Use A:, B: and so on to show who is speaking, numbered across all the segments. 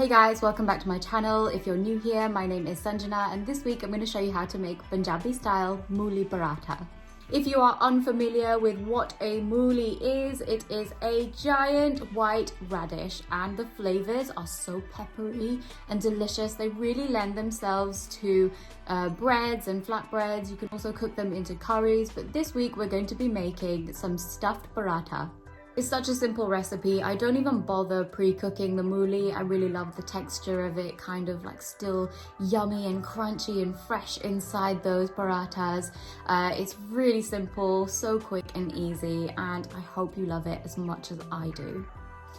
A: Hey guys, welcome back to my channel. If you're new here, my name is Sanjana and this week I'm going to show you how to make Punjabi style Mooli Paratha. If you are unfamiliar with what a mooli is, it is a giant white radish and the flavors are so peppery and delicious. They really lend themselves to breads and flatbreads. You can also cook them into curries, but this week we're going to be making some stuffed paratha. It's such a simple recipe. I don't even bother pre-cooking the mooli. I really love the texture of it, kind of like still yummy and crunchy and fresh inside those parathas. It's really simple, so quick and easy, and I hope you love it as much as I do.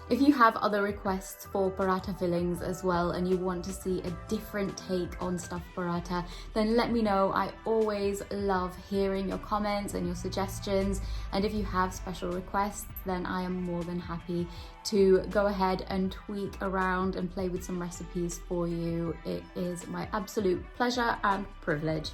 A: If you have other requests for paratha fillings as well and you want to see a different take on stuffed paratha, then let me know. I always love hearing your comments and your suggestions, and if you have special requests, then I am more than happy to go ahead and tweak around and play with some recipes for you. It is my absolute pleasure and privilege.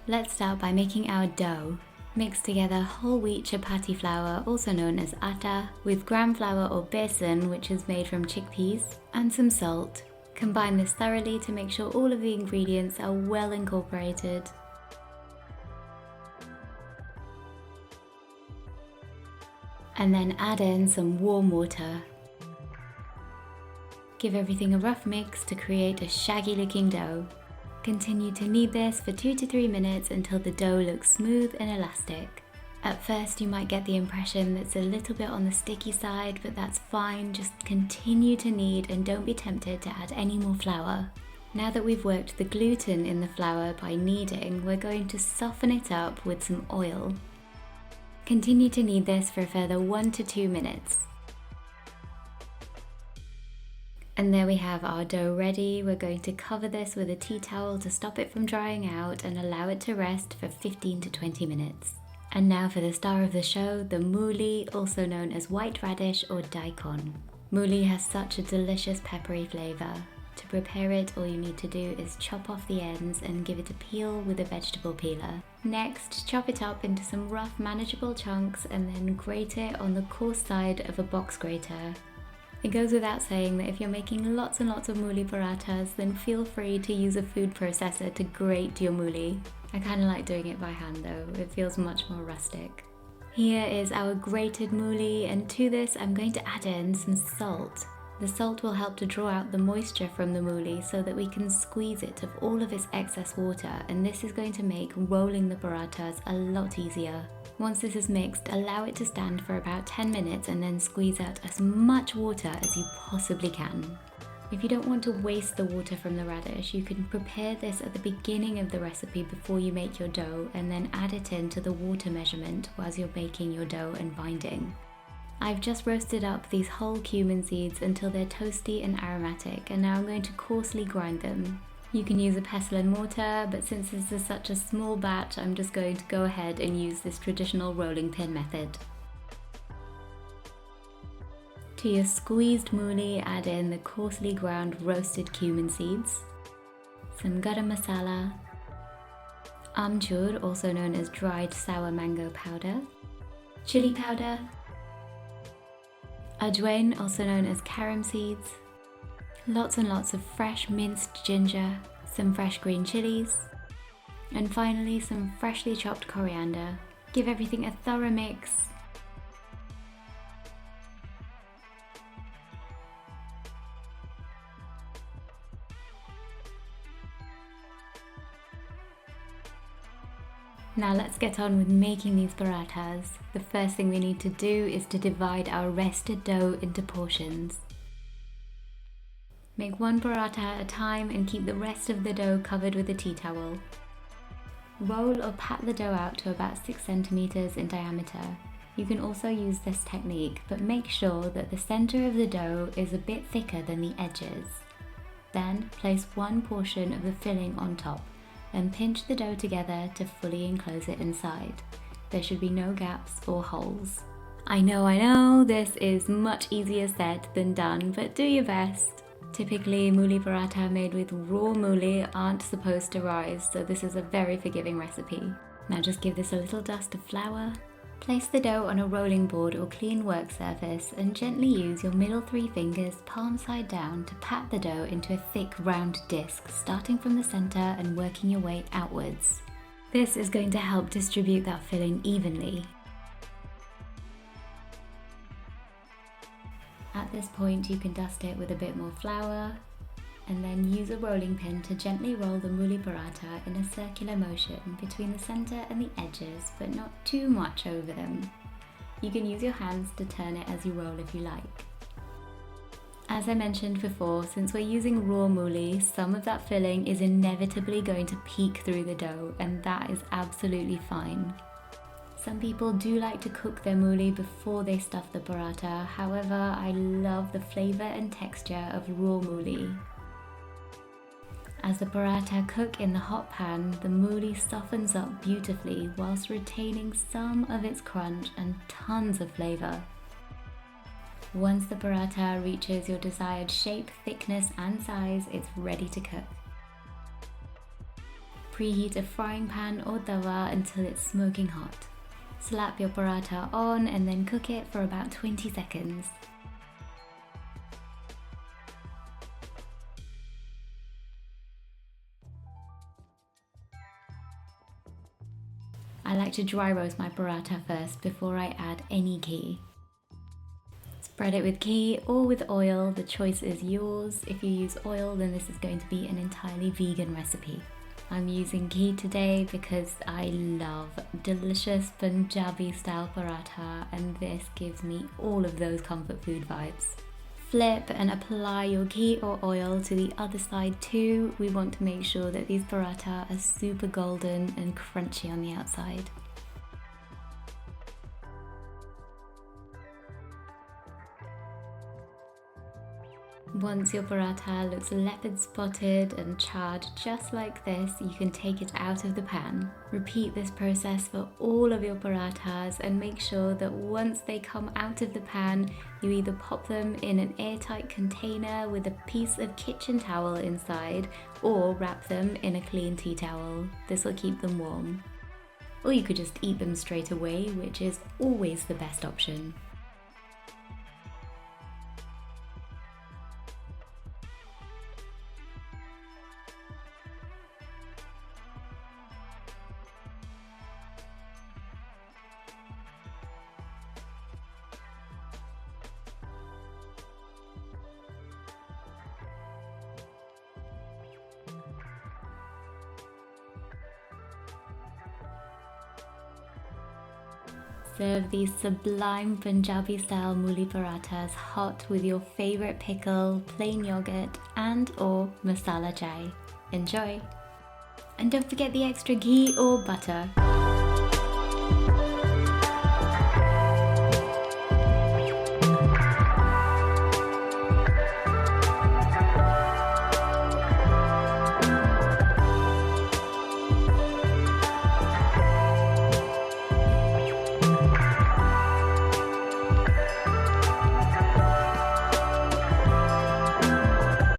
B: Let's start by making our dough. Mix together whole wheat chapati flour, also known as atta, with gram flour or besan, which is made from chickpeas, and some salt. Combine this thoroughly to make sure all of the ingredients are well incorporated. And then add in some warm water. Give everything a rough mix to create a shaggy looking dough. Continue to knead this for 2 to 3 minutes until the dough looks smooth and elastic. At first you might get the impression that it's a little bit on the sticky side, but that's fine. Just continue to knead and don't be tempted to add any more flour. Now that we've worked the gluten in the flour by kneading, we're going to soften it up with some oil. Continue to knead this for a further 1 to 2 minutes. And there we have our dough ready. We're going to cover this with a tea towel to stop it from drying out and allow it to rest for 15 to 20 minutes. And now for the star of the show, the mooli, also known as white radish or daikon. Mooli has such a delicious peppery flavour. To prepare it, all you need to do is chop off the ends and give it a peel with a vegetable peeler. Next, chop it up into some rough, manageable chunks and then grate it on the coarse side of a box grater. It goes without saying that if you're making lots and lots of mooli parathas, then feel free to use a food processor to grate your mooli. I kind of like doing it by hand though, it feels much more rustic. Here is our grated mooli, and to this I'm going to add in some salt. The salt will help to draw out the moisture from the mooli so that we can squeeze it of all of its excess water, and this is going to make rolling the parathas a lot easier. Once this is mixed, allow it to stand for about 10 minutes and then squeeze out as much water as you possibly can. If you don't want to waste the water from the radish, you can prepare this at the beginning of the recipe before you make your dough and then add it into the water measurement whilst you're baking your dough and binding. I've just roasted up these whole cumin seeds until they're toasty and aromatic, and now I'm going to coarsely grind them. You can use a pestle and mortar, but since this is such a small batch, I'm just going to go ahead and use this traditional rolling pin method. To your squeezed mooli, add in the coarsely ground roasted cumin seeds, some garam masala, amchur, also known as dried sour mango powder, chilli powder, ajwain, also known as carom seeds, lots and lots of fresh minced ginger, some fresh green chillies, and finally some freshly chopped coriander. Give everything a thorough mix. Now let's get on with making these parathas. The first thing we need to do is to divide our rested dough into portions. Make one paratha at a time and keep the rest of the dough covered with a tea towel. Roll or pat the dough out to about 6 centimeters in diameter. You can also use this technique, but make sure that the center of the dough is a bit thicker than the edges. Then place one portion of the filling on top and pinch the dough together to fully enclose it inside. There should be no gaps or holes. I know, this is much easier said than done, but do your best. Typically, mooli paratha made with raw mooli aren't supposed to rise, so this is a very forgiving recipe. Now just give this a little dust of flour, Place the dough on a rolling board or clean work surface and gently use your middle 3 fingers palm side down to pat the dough into a thick round disc, starting from the center and working your way outwards. This is going to help distribute that filling evenly. At this point you can dust it with a bit more flour and then use a rolling pin to gently roll the mooli paratha in a circular motion between the center and the edges, but not too much over them. You can use your hands to turn it as you roll if you like. As I mentioned before, since we're using raw mooli, some of that filling is inevitably going to peek through the dough, and that is absolutely fine. Some people do like to cook their mooli before they stuff the paratha, however, I love the flavour and texture of raw mooli. As the paratha cook in the hot pan, the mooli softens up beautifully whilst retaining some of its crunch and tons of flavour. Once the paratha reaches your desired shape, thickness and size, it's ready to cook. Preheat a frying pan or tawa until it's smoking hot. Slap your paratha on and then cook it for about 20 seconds. I like to dry roast my paratha first before I add any ghee. Spread it with ghee or with oil, the choice is yours. If you use oil, then this is going to be an entirely vegan recipe. I'm using ghee today because I love delicious Punjabi style paratha, and this gives me all of those comfort food vibes. Flip and apply your ghee or oil to the other side too. We want to make sure that these paratha are super golden and crunchy on the outside. Once your paratha looks leopard spotted and charred just like this, you can take it out of the pan. Repeat this process for all of your parathas and make sure that once they come out of the pan, you either pop them in an airtight container with a piece of kitchen towel inside or wrap them in a clean tea towel. This will keep them warm. Or you could just eat them straight away, which is always the best option. Serve these sublime Punjabi style mooli parathas hot with your favourite pickle, plain yogurt and/or masala chai. Enjoy! And don't forget the extra ghee or butter.